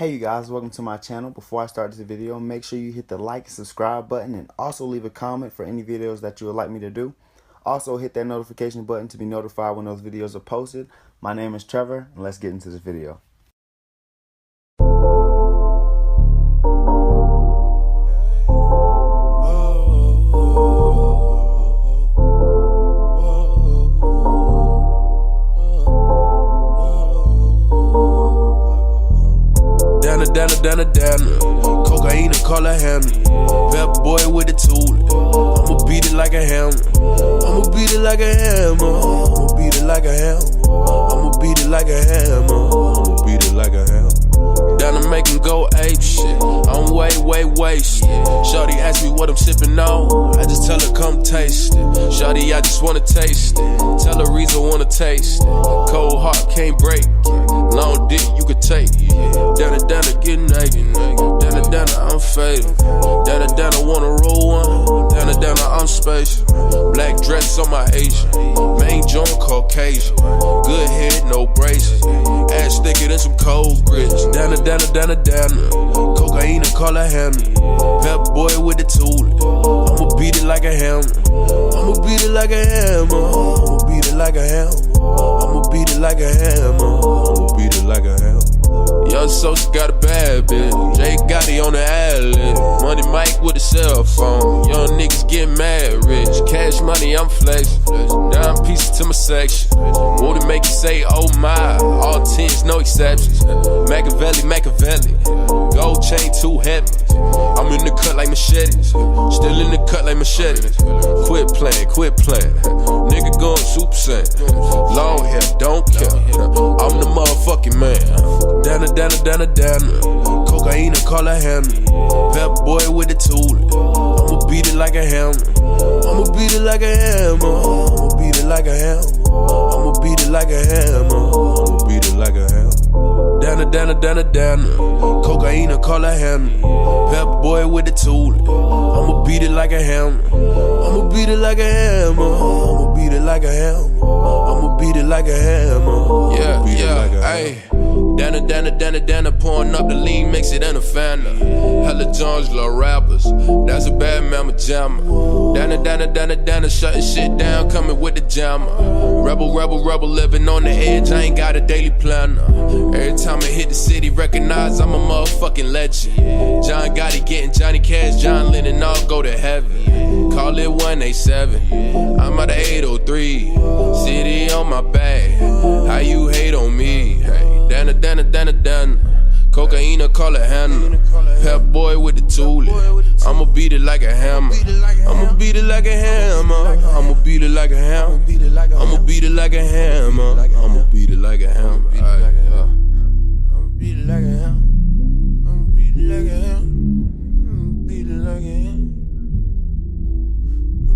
Hey you guys, welcome to my channel. Before I start this video, make sure you hit the like and subscribe button and also leave a comment for any videos that you would like me to do. Also hit that notification button to be notified when those videos are posted. My name is Trevor and let's get into this video. Dana, cocaine and color hammer. Pep boy with the tool. I'ma beat it like a hammer. I'ma beat it like a hammer. I'ma beat it like a hammer. I'ma beat it like a hammer. I'ma beat it like a hammer. Dana make him go ape shit. I'm way wasted. Shawty ask me what I'm sipping on. I just tell her come taste it. Shawty, I just wanna taste it. Tell her reason wanna taste it. Cold heart can't break it. Long dick you could take it. Dana, get naked. Dana, I'm faded. Dana, wanna roll one. Dana, I'm spaced. Black dress on my Asian. Main joint Caucasian. Good head, no braces. Ass thicker than some cold grits. Dana. Cocaine and color hammer. Pep boy with the tool. I'ma beat it like a hammer. I'ma beat it like a hammer. I'ma beat it like a hammer. I'ma beat it like a hammer. I'ma beat it like a hammer. Young Sosa got a bad bitch. Jay Gotti on the ad-lib. Money Mike with a cell phone. Young niggas get mad rich. Cash money, I'm flexing. Dime pieces to my section. Won't it make you say, oh my? All tens, no exceptions. Machiavelli. Gold chain too heavy. I'm in the cut like machetes. Still in the cut like machetes. Quit playing. Nigga going Super Saiyan. Long hair, don't care. I'm the motherfucking man. Dana. Cocaine and color hammer. Pep boy with the tool. I'ma beat it like a hammer. I'ma beat it like a hammer. I'ma beat it like a hammer. I'ma beat it like a hammer. I'ma beat it like a hammer. Dana. Cocaine and color hammer. Pep boy with the tool. I'ma beat it like a hammer. I'ma beat it like a hammer. I'ma beat it like a hammer. I'ma beat it like a hammer. Yeah, ayy. Dana, pouring up the lean, makes it in a Fanta. Hella Jones, love rappers. That's a bad mama jammer. Dana, shutting shit down, coming with the jammer. Rebel, living on the edge, I ain't got a daily planner. Every time I hit the city, recognize I'm a motherfucking legend. John Gotti getting Johnny Cash, John Lennon, all go to heaven. Call it 187, I'm out of 803. City on my back, how you hate on me? Hey. Dana. Cocaine, call it Hannah. Pep boy with the tool. I'ma beat it like a hammer. I'ma beat it like a hammer. I'ma beat it like a hammer. I'ma beat it like a hammer. I'ma beat it like a hammer. I'ma beat it like a hammer. I'ma beat it like a hammer. I'ma beat it like a hammer.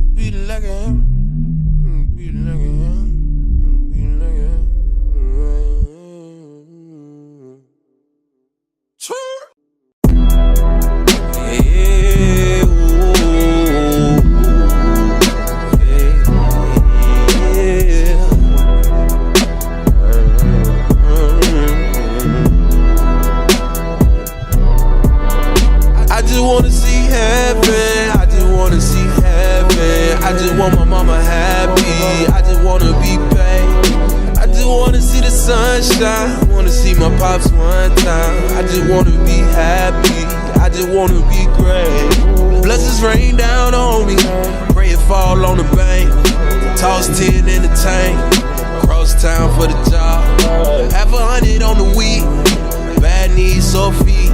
I'ma beat it like a hammer. I'ma beat it like a hammer. I just want my mama happy. I just wanna be paid. I just wanna see the sunshine. Wanna see my pops one time. I just wanna be happy. I just wanna be great. Blessings rain down on me. Pray it fall on the bank. Toss 10 in the tank. Cross town for the job. Half 100 on the week. Bad knees, sore feet.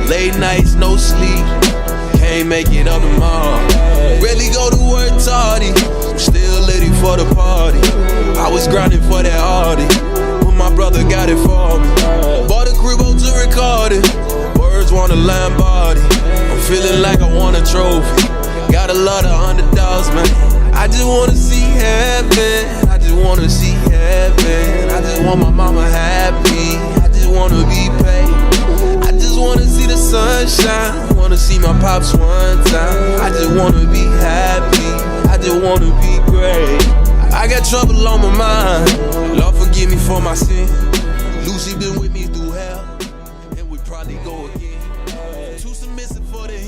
Late nights, no sleep. Can't make it up tomorrow. Really go to work tardy. Still litty for the party. I was grinding for that Audi, but my brother got it for me. Bought a crib to record it. Words want a Lamborghini. I'm feeling like I won a trophy. Got a lot of underdogs, man. I just wanna see heaven. I just wanna see heaven. I just want my mama happy. I just wanna be paid. I just wanna see the sunshine. Wanna see my pops one time. I just wanna be happy. I just wanna be great. I got trouble on my mind. Lord forgive me for my sin. Lucy been with me through hell, and we probably go again. Too submissive for the